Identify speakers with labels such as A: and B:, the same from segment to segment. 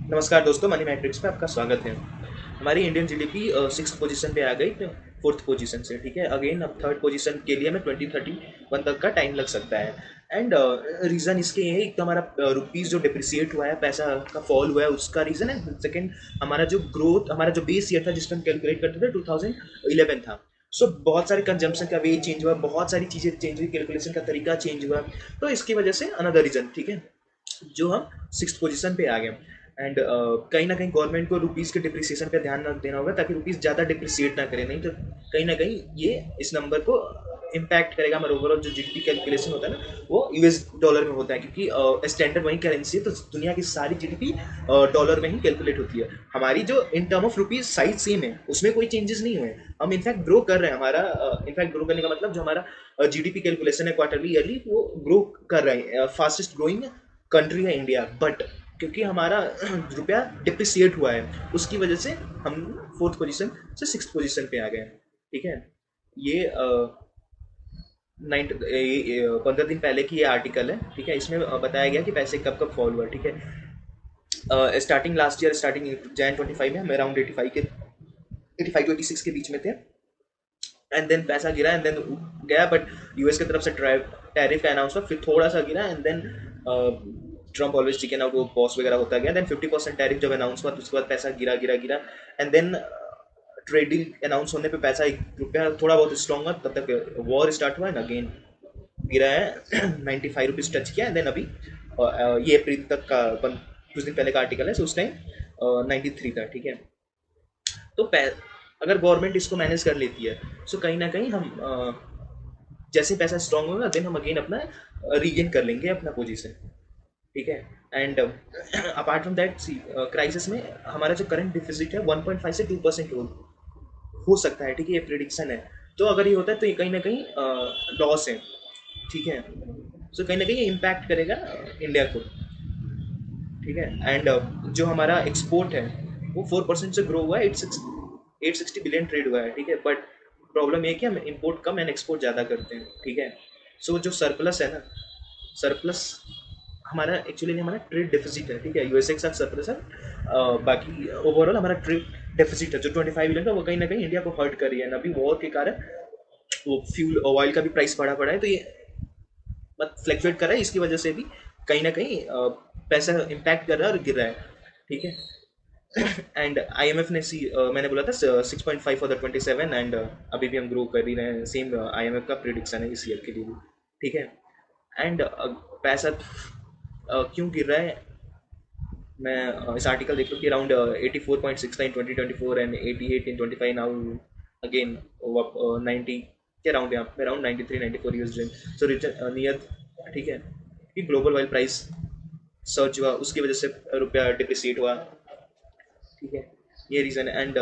A: नमस्कार दोस्तों, money matrix में आपका स्वागत है। हमारी इंडियन जीडीपी सिक्स पोजीशन पे आ गई फोर्थ पोजीशन से। ठीक है, अगेन अब थर्ड पोजीशन के लिए हमें 2031 तक का टाइम लग सकता है। एंड रीज़न इसके ये है, एक तो हमारा रुपीज़ जो डिप्रिसिएट हुआ है, पैसा का फॉल हुआ है, उसका रीज़न है। सेकंड, हमारा जो ग्रोथ, हमारा जो बेस ईयर था जिसमें हम कैलकुलेट करते थे 2011 था। सो बहुत सारे कंजम्पशन का वे चेंज हुआ, बहुत सारी चीज़ें चेंज हुई, कैलकुलेशन का तरीका चेंज हुआ। तो इसकी वजह से अनदर रीज़न, ठीक है, जो हम सिक्स पोजीशन पे आ गए। एंड कहीं ना कहीं गवर्नमेंट को रुपीज़ के डिप्रिसिएशन पे ध्यान देना होगा, ताकि रुपीज़ ज़्यादा डिप्रिसिएट ना करे, नहीं तो कहीं ना कहीं ये इस नंबर को इम्पैक्ट करेगा। हमारा ओवरऑल जो जीडीपी कैलकुलेशन होता है ना, वो यूएस डॉलर में होता है, क्योंकि स्टैंडर्ड वही करेंसी है, तो दुनिया की सारी जीडीपी डॉलर में ही कैलकुलेट होती है। हमारी जो in term of rupees size same है, उसमें कोई चेंजेस नहीं हुए। हम इनफैक्ट ग्रो कर रहे हैं। हमारा इनफैक्ट ग्रो करने का मतलब, जो हमारा जीडीपी कैलकुलेशन है क्वार्टरली ईयरली, वो ग्रो कर रहे हैं। फास्टेस्ट ग्रोइंग कंट्री है इंडिया, बट क्योंकि हमारा रुपया डिप्रिसिएट हुआ है, उसकी वजह से हम फोर्थ पोजीशन से सिक्स पोजीशन पे आ गए। ठीक है, ये 15 दिन पहले की ये आर्टिकल है। ठीक है, इसमें बताया गया कि पैसे कब कब फॉल हुआ। ठीक है, starting last year, starting Jain 25 में हम अराउंड 85 के 85 टू 86 के बीच में थे। एंड देन पैसा गिरा, एंड देन गया, बट यूएस की तरफ से टैरिफ का अनाउंस हुआ, फिर थोड़ा सा गिरा, and then Trump always chicken out, वो पॉस वगैरह होता गया। देन 50% टैरिफ जब अनाउंस हुआ, तो उसके बाद पैसा गिरा गिरा गिरा। And then trade deal announce होने पे पैसा, एक रुपया थोड़ा बहुत स्ट्रॉन्ग हुआ, तब तक वॉर स्टार्ट हुआ, एंड अगेन गिरा है। 95 रुपीज़ टच किया, एंड देन अभी ये अप्रैल तक का कुछ दिन पहले का आर्टिकल है, सो उस टाइम 93 था। ठीक है, तो अगर गवर्नमेंट इसको मैनेज कर लेती है, सो कहीं ना कहीं हम जैसे पैसा स्ट्रांग होगा, देन हम अगेन अपना रीगेन कर लेंगे अपना पोजीशन। ठीक है, and apart from that, crisis में हमारा जो करंट डिफिजिट है 1.5 से 2% हो सकता है। ठीक है, ये प्रिडिक्शन है। तो अगर ये होता है, तो ये कहीं ना कहीं लॉस है। ठीक है, सो कहीं ना कहीं ये इम्पैक्ट करेगा इंडिया को। ठीक है, एंड जो हमारा एक्सपोर्ट है, वो 4% से ग्रो हुआ है। 860 बिलियन ट्रेड हुआ है। ठीक है, बट प्रॉब्लम ये है कि हम इम्पोर्ट कम एंड एक्सपोर्ट ज़्यादा करते हैं। ठीक है, सो जो सरप्लस है ना, सरप्लस हमारा एक्चुअली नहीं, हमारा ट्रेड डेफिसिट है। ठीक है, यूएसए के साथ सरप्लस है। बाकी ओवरऑल हमारा ट्रेड डेफिसिट है जो 25 बिलियन का, वो कहीं ना कहीं इंडिया को हर्ट कर रही है। अभी वॉर के कारण वो फ्यूल ऑयल का भी प्राइस बढ़ा पड़ा है, तो ये मतलब फ्लक्चुएट कर रहा है। इसकी वजह से भी कहीं ना कहीं पैसा इम्पैक्ट कर रहा है और गिर रहा है। ठीक है, एंड आईएमएफ ने मैंने बोला था 6.5 फॉर द 27, एंड अभी भी हम ग्रो कर ही रहे हैं। सेम आईएमएफ का प्रिडिक्शन है इस ईयर के लिए भी। ठीक है, एंड पैसा क्यों गिर रहा है, मैं इस आर्टिकल देख लूँ कि अराउंड 84.6 था इन 2024 एंड 88 इन 25 नाउ, अगेन 90 के अराउंड, यहाँ पे अराउंड 93-94 यूएस सो नियर। ठीक है, कि ग्लोबल ऑयल प्राइस सर्च हुआ, उसकी वजह से रुपया डिप्रिसिएट हुआ। ठीक है, ये रीज़न है। एंड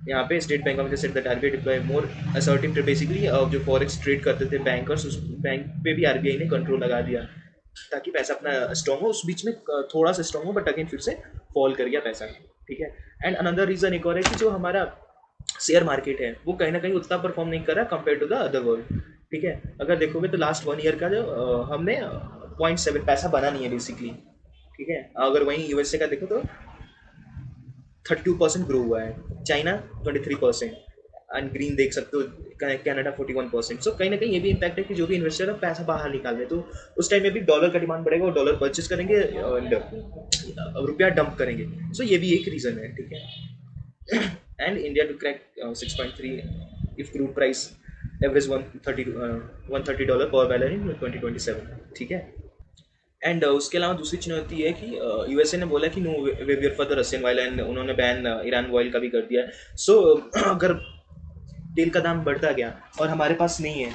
A: यहाँ पे state bank of India set the RBI deploy more assertive trade. Basically जो फॉरेक्स ट्रेड करते थे बैंकर्स, उस बैंक पे भी आरबीआई ने कंट्रोल लगा दिया, ताकि पैसा अपना स्ट्रॉन्ग हो। उस बीच में थोड़ा सा स्ट्रॉन्ग हो, बट अगेन फिर से फॉल कर गया पैसा। ठीक है, एंड अनदर रीज़न एक और है कि जो हमारा शेयर मार्केट है, वो कहीं ना कहीं उतना परफॉर्म नहीं कर रहा compare to the other world. ठीक है, अगर देखोगे तो लास्ट 1 ईयर का जो हमने 0.7 पैसा बना नहीं है बेसिकली। ठीक है, अगर वहीं यूएसए का देखो तो 32% ग्रो हुआ है, चाइना 23%, एंड ग्रीन देख सकते हो, कनाडा 41%। सो कहीं ना कहीं ये भी इम्पैक्ट है कि जो भी इन्वेस्टर है पैसा बाहर निकाल रहे, तो उस टाइम में भी डॉलर का डिमांड बढ़ेगा और डॉलर परचेज करेंगे एंड रुपया डंप करेंगे। सो ये भी एक रीज़न है। ठीक है, and India to crack 6.3 if crude price average 130 dollar per barrel in 2027। ठीक है, एंड उसके अलावा दूसरी चुनौती है कि यूएसए ने बोला कि no waiver for the Russian oil, and उन्होंने बैन ईरान ऑयल का भी कर दिया है। सो अगर तेल का दाम बढ़ता गया और हमारे पास नहीं है,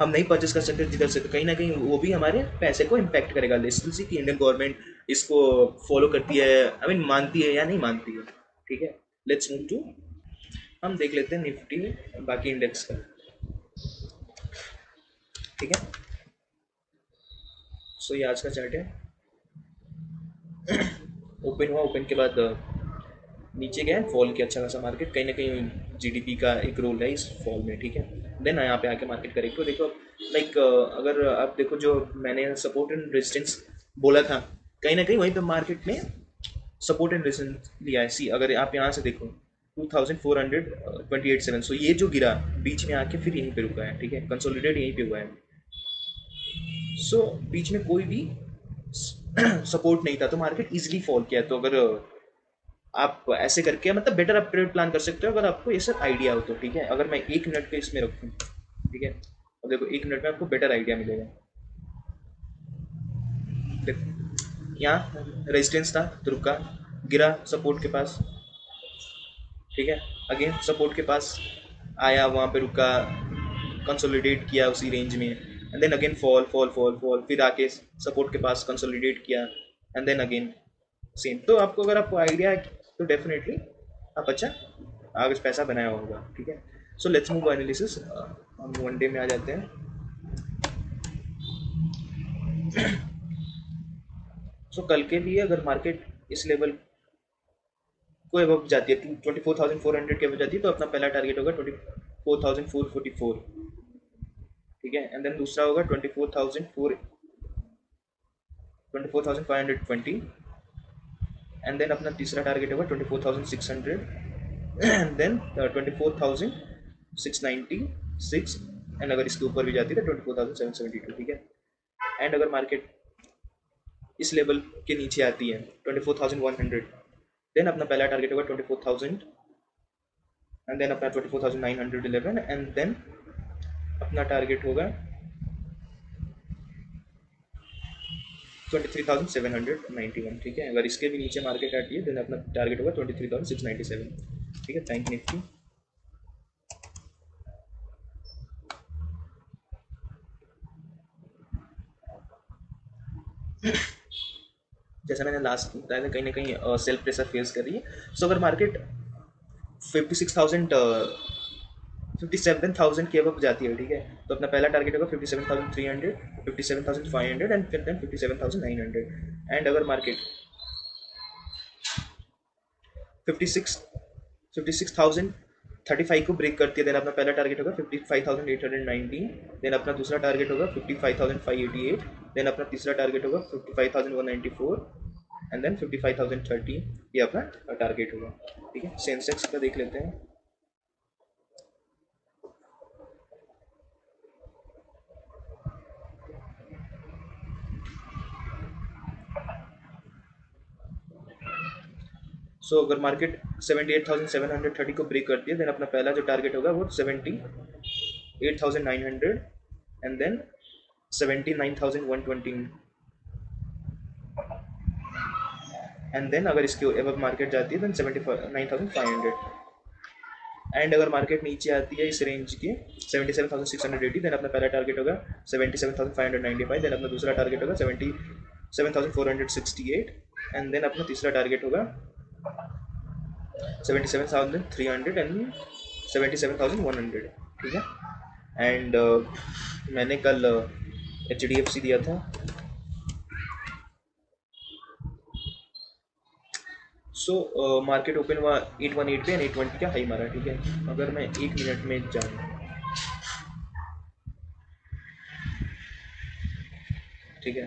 A: हम नहीं परचेस कर सकते जिधर से, तो कहीं ना कहीं वो भी हमारे पैसे को इम्पैक्ट करेगा। लेट्स सी कि इंडियन गवर्नमेंट इसको फॉलो करती है, आई मीन मानती है या नहीं मानती है। ठीक है, लेट्स मूव टू, हम देख लेते हैं निफ्टी बाकी इंडेक्स का। ठीक है, सो ये आज का चार्ट है। ओपन हुआ, ओपन के बाद नीचे गया, फॉल किया अच्छा खासा मार्केट, कहीं ना कहीं जीडीपी का एक रोल है इस फॉल में। ठीक है, देन यहाँ पे आके मार्केट करेक्ट। तो देखो, लाइक अगर आप देखो, जो मैंने सपोर्ट एंड रेजिस्टेंस बोला था, कहीं ना कहीं वहीं पे मार्केट ने सपोर्ट एंड रेजिस्टेंस लिया है। सी अगर आप यहाँ से देखो 2428.7, सो ये जो गिरा बीच में आके फिर यहीं पे रुका है, ठीक है, कंसोलिडेट यहीं पे हुआ है। सो बीच में कोई भी सपोर्ट नहीं था तो मार्केट इजीली फॉल किया। तो अगर आप ऐसे करके मतलब बेटर आप ट्रेड प्लान कर सकते हो अगर आपको ये सब आइडिया हो तो, ठीक है। अगर मैं 1 मिनट के इसमें रखूँ, ठीक है, अब देखो 1 मिनट में आपको बेटर आइडिया मिलेगा। देखो यहाँ रेजिस्टेंस था तो रुका, गिरा सपोर्ट के पास, ठीक है, अगेन सपोर्ट के पास आया, वहाँ पे रुका, कंसोलिडेट किया उसी रेंज में, and then again fall fall fall fall, फिर आके सपोर्ट के पास कंसोलिडेट किया, एंड देन अगेन सेम। तो आपको अगर आपको आइडिया है तो डेफिनेटली आप अच्छा आगे पैसा बनाया होगा, ठीक है। सो लेट्स मूव एनालिसिस, हम 1 डे में आ जाते हैं। सो कल के लिए अगर मार्केट इस लेवल को एबव जाती है 24,400 के एबव जाती है तो अपना पहला टारगेट होगा 24,444, ठीक है, एंड देन दूसरा होगा 24,520, एंड देन अपना तीसरा टारगेट होगा 24,600, एंड देन 24,696, एंड अगर इसके ऊपर भी जाती है तो 24,772, ठीक है। एंड अगर मार्केट इस लेवल के नीचे आती है 24,100, देन अपना पहला टारगेट होगा 24,000, एंड देन अपना 24,911, एंड देन अपना टारगेट होगा 23,791, ठीक है। अगर इसके भी नीचे मार्केट आती है देन अपना टारगेट होगा 23,697, ठीक है। बैंक निफ्टी जैसा मैंने लास्ट बताया था कहीं ना कहीं सेल्फ प्रेशर फेस कर रही है। सो अगर मार्केट 57,000 के अब जाती है, ठीक है, तो अपना पहला टारगेट होगा 57,300, 57,500, एंड फिर देन 57,900। एंड अगर मार्केट 56,035 को ब्रेक करती है देन अपना पहला टारगेट होगा 55,819, देन अपना दूसरा टारगेट होगा 55,588, देन अपना तीसरा टारगेट होगा 55,194, एंड देन 55,030 ये अपना टारगेट होगा, ठीक है। सेंसेक्स का देख लेते हैं। सो अगर मार्केट 78,730 को ब्रेक करती है देन अपना पहला जो टारगेट होगा वो 78,900, एंड देन 79,120, एंड देन अगर इसके एबव मार्केट जाती है देन 79,500। एंड अगर मार्केट नीचे आती है इस रेंज के 77,680 देन अपना पहला टारगेट होगा 77,595, देन अपना दूसरा टारगेट होगा 77,468, एंड देन अपना तीसरा टारगेट होगा 77,300 एंड 77,100, ठीक है। एंड मैंने कल HDFC दिया था। सो मार्केट ओपन हुआ 818 पे एंड 820 का हाई मारा, ठीक है। अगर मैं 1 मिनट में जाऊँ, ठीक है,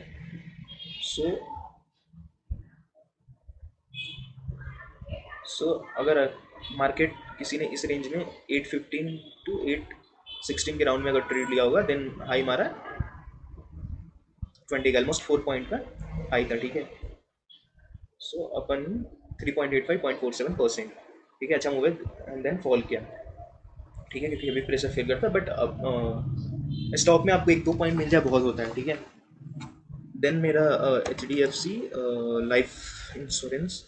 A: सो अगर मार्केट किसी ने इस रेंज में 815 टू 816 के राउंड में अगर ट्रेड लिया होगा देन हाई मारा 20 का ऑलमोस्ट 4 पॉइंट का हाई था, ठीक है। सो अपन 3.85.47%, ठीक है, अच्छा मूव है, एंड देन फॉल किया, ठीक है, क्योंकि अभी प्रेशर फेल करता है। बट अब स्टॉक में आपको 1-2 पॉइंट मिल जाए बहुत होता है, ठीक है। देन मेरा HDFC life insurance,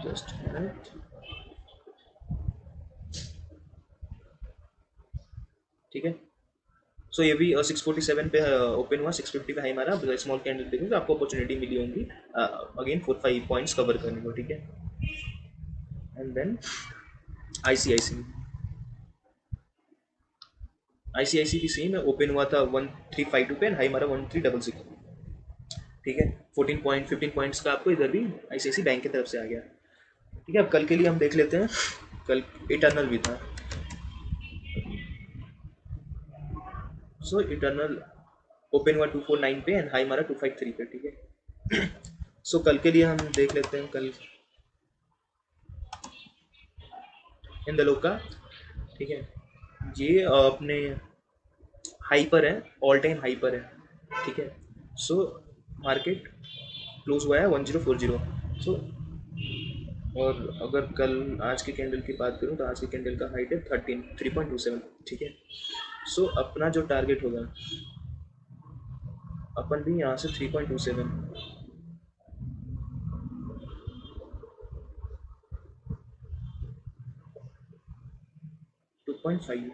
A: just minute, ठीक है। सो ये भी 647 पे ओपन हुआ, 650 पे हाई मारा, स्मॉल कैंडल देखो तो आपको अपॉर्चुनिटी मिली होंगी अगेन 4-5 पॉइंट्स कवर करने को, ठीक है। एंड देन ICICI भी सेम है, ओपन हुआ था 1352 पे हाई मारा 1366, ठीक है। 14 पॉइंट 15 पॉइंट्स का आपको इधर भी ICICI बैंक की तरफ से आ गया, ठीक है। अब कल के लिए हम देख लेते हैं, कल इटर्नल भी था। सो इटर्नल ओपन हुआ 249 पे एंड हाई मारा 253 पे, ठीक है। सो कल के लिए हम देख लेते हैं, कल इन दलों का, ठीक है। ये अपने हाई पर है, ऑल टाइम हाई पर है, ठीक है। सो मार्केट क्लोज हुआ है 1040। सो और अगर कल आज के कैंडल की बात करूँ तो आज के कैंडल का हाइट है 3.27, ठीक है। सो अपना जो टारगेट होगा, अपन भी यहाँ से 3.27, 2.5,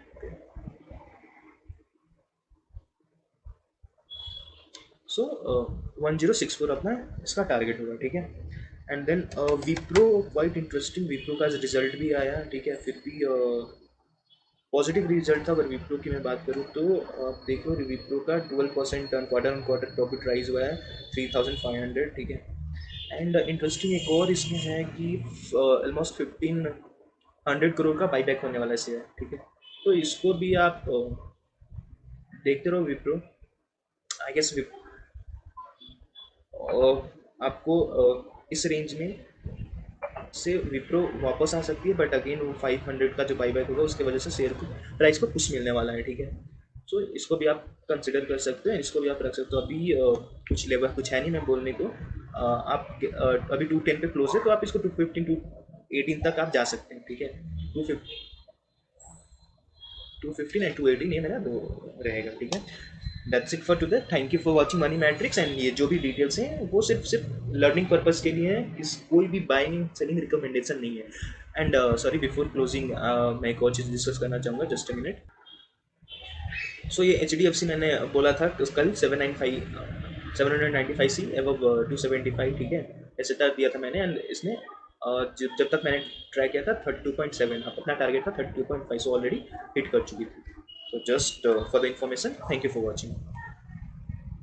A: सो 1064 अपना इसका टारगेट होगा, ठीक है। And then Wipro, quite interesting, Wipro का रिजल्ट भी आया, ठीक है। फिर भी पॉजिटिव रिजल्ट था। अगर विप्रो की मैं बात करूँ तो आप देखो विप्रो का 12% quarter on quarter profit rise हुआ है 3500, ठीक है। एंड इंटरेस्टिंग एक और इसमें है कि ऑलमोस्ट 1500 करोड़ का बाईबैक होने वाला शेयर, ठीक है। तो इसको भी आप देखते रहो विप्रो। आई गेस आपको इस रेंज में से विप्रो वापस आ सकती है, बट अगेन वो 500 का जो बाईबैक होगा उसके वजह से शेयर को प्राइस को पुश मिलने वाला है, ठीक है। सो इसको भी आप कंसिडर कर सकते हैं, इसको भी आप रख सकते हो। अभी कुछ लेवल कुछ है नहीं मैं बोलने को, अभी 210 पे क्लोज है, तो आप इसको 215 218 तक आप जा सकते हैं, ठीक है। 215 एंड 218 ये मेरा दो रहेगा, ठीक है। That's it for today, thank you for watching money matrix. And ये जो भी डिटेल्स हैं वो सिर्फ लर्निंग पर्पस के लिए है, इस कोई भी बाइंग सेलिंग रिकमेंडेशन नहीं है। एंड सॉरी, बिफोर क्लोजिंग मैं एक और चीज़ डिस्कस करना चाहूँगा, जस्ट अ मिनट। सो ये HDFC मैंने बोला था कि कल 795 सी एवब 275, ठीक है, ऐसे तक दिया था मैंने। एंड इसने जब तक मैंने ट्राई किया था 32.7, अपना टारगेट था 32.5, सो ऑलरेडी हिट कर चुकी थी। So just for the information, thank you for watching.